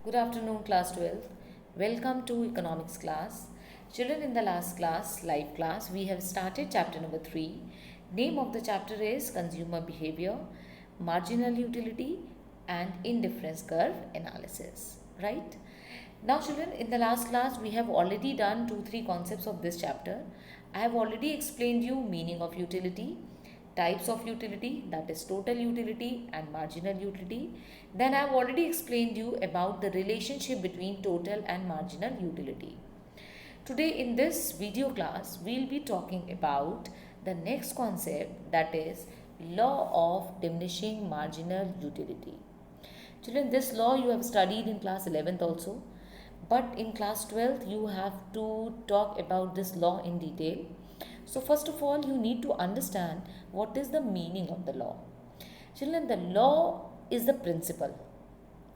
Good afternoon, class 12. Welcome to economics class. Children, in the last class, live class, we have started chapter number 3. Name of the chapter is Consumer Behavior, Marginal Utility and Indifference Curve Analysis. Right? Now, children, in the last class, we have already done 2-3 concepts of this chapter. I have already explained you meaning of utility, types of utility, that is total utility and marginal utility. Then I have already explained you about the relationship between total and marginal utility. Today in this video class we will be talking about the next concept, that is law of diminishing marginal utility. Children, this law you have studied in class 11th also, but in class 12th you have to talk about this law in detail. So first of all, you need to understand what is the meaning of the law. Children, the law is the principle.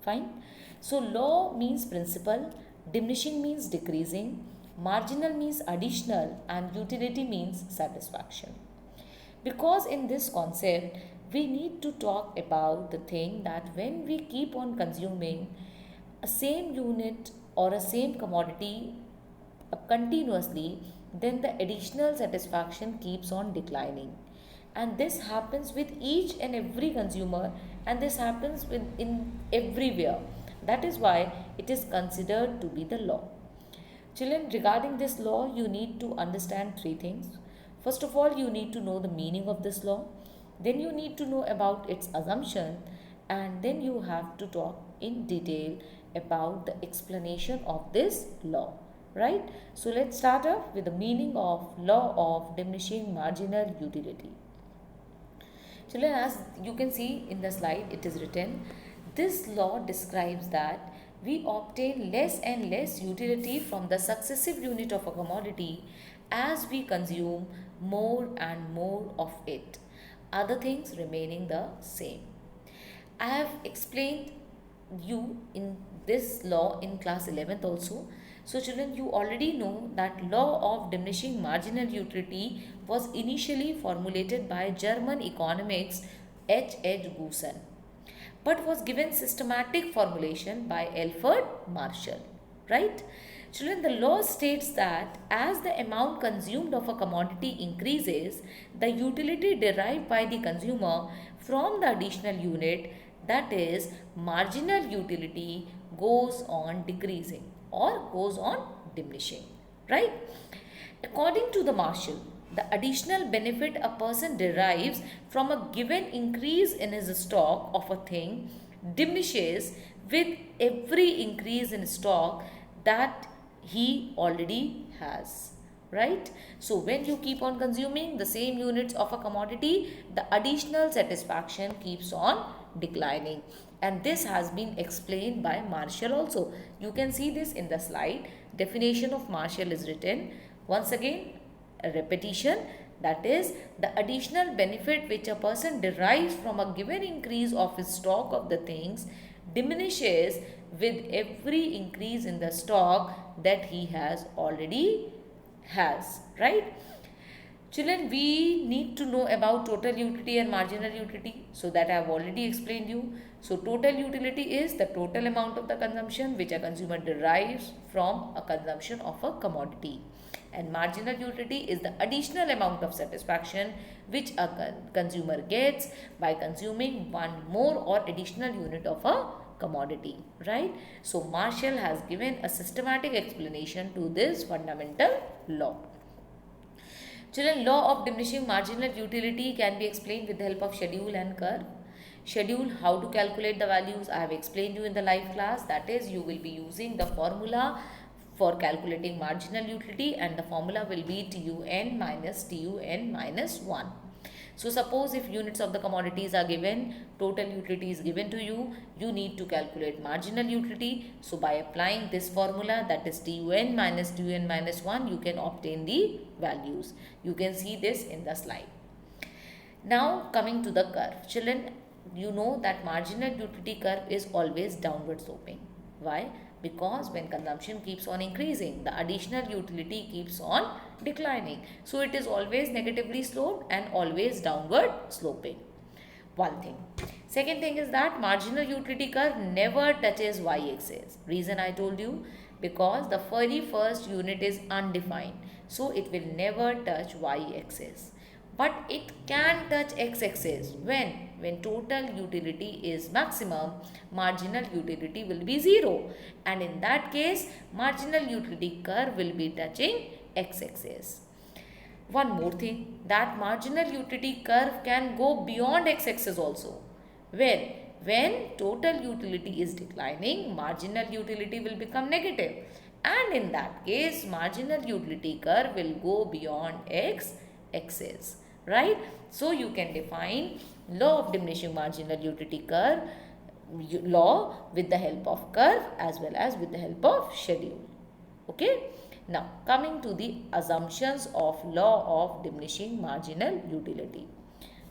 Fine. So law means principle, diminishing means decreasing, marginal means additional, and utility means satisfaction. Because in this concept, we need to talk about the thing that when we keep on consuming a same unit or a same commodity continuously, then the additional satisfaction keeps on declining. And this happens with each and every consumer, and this happens in everywhere. That is why it is considered to be the law. Children, regarding this law, you need to understand three things. First of all, you need to know the meaning of this law. Then you need to know about its assumption, and then you have to talk in detail about the explanation of this law. Right? So let's start off with the meaning of law of diminishing marginal utility. Children, as you can see in the slide, it is written, this law describes that we obtain less and less utility from the successive unit of a commodity as we consume more and more of it, other things remaining the same. I have explained you in this law in class 11th also. So children, you already know that law of diminishing marginal utility was initially formulated by German economics H. H. Goosen, but was given systematic formulation by Alfred Marshall. Right? Children, the law states that as the amount consumed of a commodity increases, the utility derived by the consumer from the additional unit, that is marginal utility, goes on decreasing or goes on diminishing. Right? According to the Marshall, the additional benefit a person derives from a given increase in his stock of a thing diminishes with every increase in stock that he already has. Right? So when you keep on consuming the same units of a commodity, the additional satisfaction keeps on declining, and this has been explained by Marshall also. You can see this in the slide. Definition of Marshall is written. Once again, a repetition, that is the additional benefit which a person derives from a given increase of his stock of the things diminishes with every increase in the stock that he has already has. Right? Children, we need to know about total utility and marginal utility, so that I have already explained you. So total utility is the total amount of the consumption which a consumer derives from a consumption of a commodity, and marginal utility is the additional amount of satisfaction which a consumer gets by consuming one more or additional unit of a commodity. Right? So Marshall has given a systematic explanation to this fundamental law. Children, law of diminishing marginal utility can be explained with the help of schedule and curve. Schedule, how to calculate the values, I have explained you in the live class. That is, you will be using the formula for calculating marginal utility, and the formula will be TUN minus TUN minus 1. So suppose if units of the commodities are given, total utility is given to you, you need to calculate marginal utility. So by applying this formula, that is TUN minus TUN minus 1, you can obtain the values. You can see this in the slide. Now coming to the curve. Children, you know that marginal utility curve is always downward sloping. Why? Because when consumption keeps on increasing, the additional utility keeps on declining. So it is always negatively sloped and always downward sloping. one thing. Second thing is that marginal utility curve never touches y-axis. Reason I told you, because the very first unit is undefined, so it will never touch y-axis, but it can touch x-axis. When total utility is maximum, marginal utility will be 0, and in that case marginal utility curve will be touching x-axis. One more thing, that marginal utility curve can go beyond x-axis also. When total utility is declining, marginal utility will become negative, and in that case marginal utility curve will go beyond x-axis, right? So you can define law of diminishing marginal utility curve law with the help of curve as well as with the help of schedule. Okay. Now coming to the assumptions of law of diminishing marginal utility,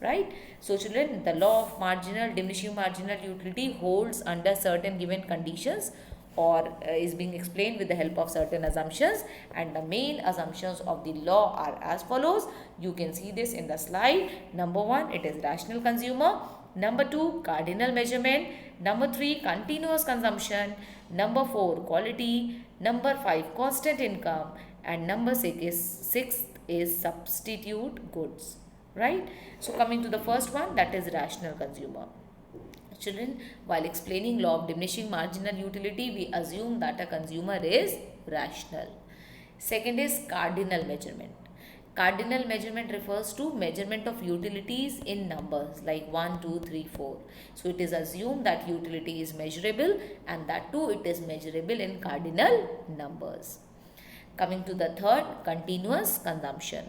right? So children, the law of diminishing marginal utility holds under certain given conditions, or is being explained with the help of certain assumptions, and the main assumptions of the law are as follows. You can see this in the slide. Number 1, it is rational consumer. Number 2, cardinal measurement. Number 3, continuous consumption. Number 4, quality. Number 5, constant income. And number 6 is substitute goods, right? So coming to the first one, that is rational consumer. Children, while explaining law of diminishing marginal utility, we assume that a consumer is rational. Second is cardinal measurement. Cardinal measurement refers to measurement of utilities in numbers like 1, 2, 3, 4. So it is assumed that utility is measurable, and that too it is measurable in cardinal numbers. Coming to the third, continuous consumption.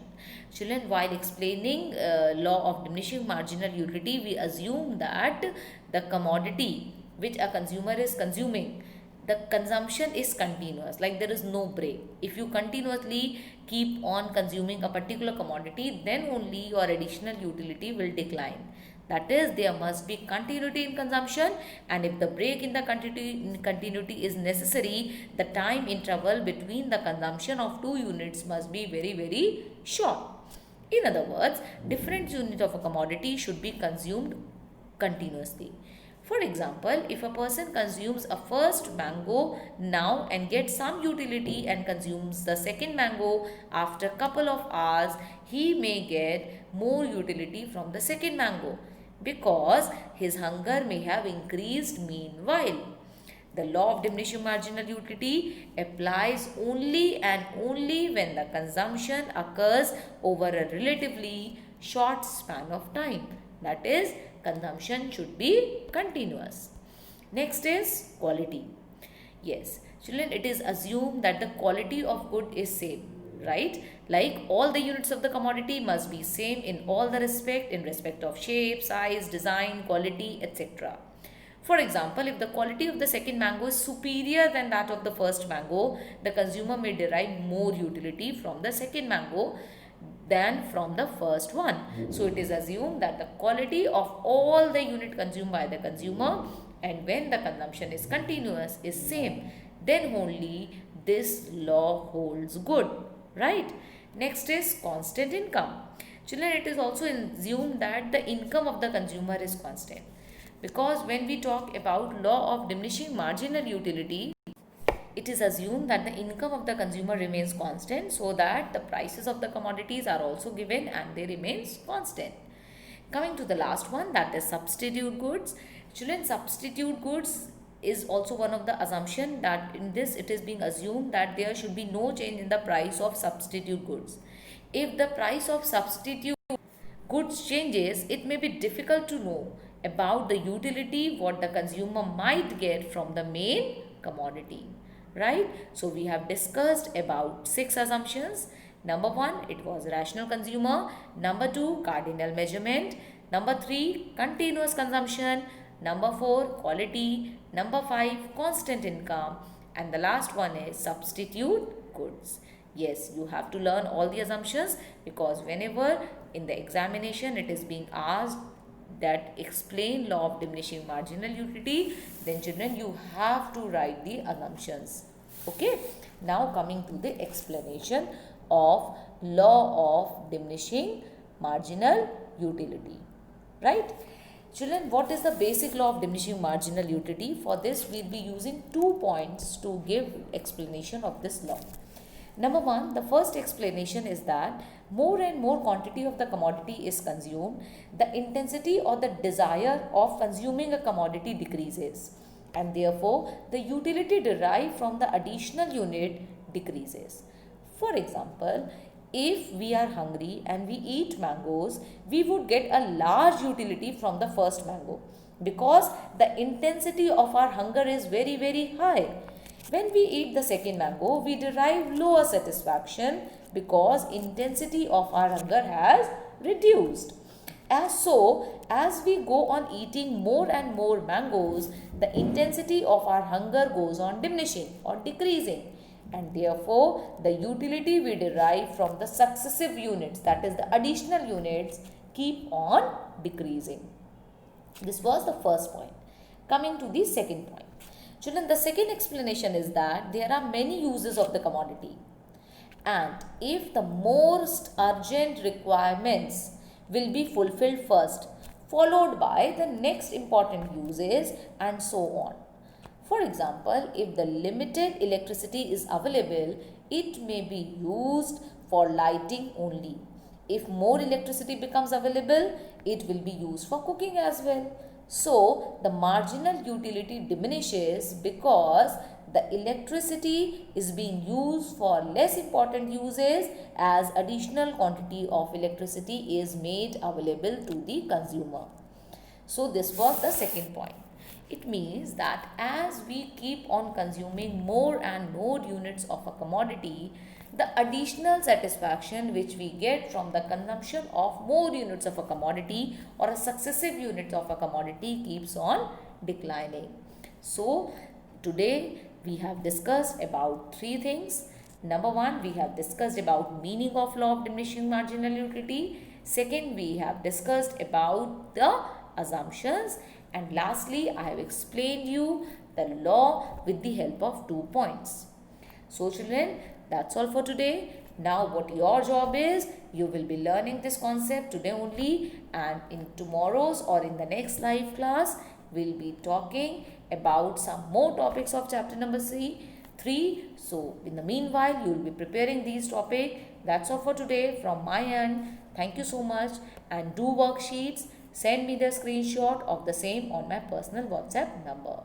Children, while explaining law of diminishing marginal utility, we assume that the commodity which a consumer is consuming, the consumption is continuous, like there is no break. If you continuously keep on consuming a particular commodity, then only your additional utility will decline. That is, there must be continuity in consumption, and if the break in the continuity is necessary, the time interval between the consumption of two units must be very, very short. In other words, different units of a commodity should be consumed continuously. For example, if a person consumes a first mango now and gets some utility and consumes the second mango after a couple of hours, he may get more utility from the second mango, because his hunger may have increased meanwhile. The law of diminishing marginal utility applies only and only when the consumption occurs over a relatively short span of time. That is, consumption should be continuous. Next is quality. Yes, children, it is assumed that the quality of good is same, right? Like all the units of the commodity must be same in all the respect, in respect of shape, size, design, quality, etc. For example, if the quality of the second mango is superior than that of the first mango, the consumer may derive more utility from the second mango than from the first one. So it is assumed that the quality of all the unit consumed by the consumer, and when the consumption is continuous, is same, then only this law holds good, right? Next is constant income. Children, it is also assumed that the income of the consumer is constant, because when we talk about law of diminishing marginal utility, it is assumed that the income of the consumer remains constant, so that the prices of the commodities are also given and they remains constant. Coming to the last one, that is substitute goods. Children, substitute goods is also one of the assumption, that in this it is being assumed that there should be no change in the price of substitute goods. If the price of substitute goods changes, it may be difficult to know about the utility what the consumer might get from the main commodity, right? So we have discussed about 6 assumptions. Number 1, it was rational consumer. Number 2, cardinal measurement. Number 3, continuous consumption. Number 4, quality. Number 5, constant income. And the last one is substitute goods. Yes, you have to learn all the assumptions, because whenever in the examination it is being asked that explain law of diminishing marginal utility, then children, you have to write the assumptions. Okay. Now coming to the explanation of law of diminishing marginal utility, right? Children, what is the basic law of diminishing marginal utility? For this, we'll be using 2 points to give explanation of this law. Number one, the first explanation is that more and more quantity of the commodity is consumed, the intensity or the desire of consuming a commodity decreases, and therefore the utility derived from the additional unit decreases. For example, if we are hungry and we eat mangoes, we would get a large utility from the first mango because the intensity of our hunger is very, very high. When we eat the second mango, we derive lower satisfaction because intensity of our hunger has reduced. As we go on eating more and more mangoes, the intensity of our hunger goes on diminishing or decreasing, and therefore the utility we derive from the successive units, that is the additional units, keep on decreasing. This was the first point. Coming to the second point. Children, the second explanation is that there are many uses of the commodity, and if the most urgent requirements will be fulfilled first, followed by the next important uses, and so on. For example, if the limited electricity is available, it may be used for lighting only. If more electricity becomes available, it will be used for cooking as well. So, the marginal utility diminishes because the electricity is being used for less important uses as additional quantity of electricity is made available to the consumer. So, this was the second point. It means that as we keep on consuming more and more units of a commodity, the additional satisfaction which we get from the consumption of more units of a commodity or a successive unit of a commodity keeps on declining. So, today we have discussed about three things. Number one, we have discussed about meaning of law of diminishing marginal utility. Second, we have discussed about the assumptions, and lastly I have explained you the law with the help of 2 points. So children, that's all for today. Now what your job is, you will be learning this concept today only, and in tomorrow's or in the next live class we'll be talking about some more topics of chapter number 3. So in the meanwhile you will be preparing these topics. That's all for today from my end. Thank you so much, and do worksheets. Send me the screenshot of the same on my personal WhatsApp number.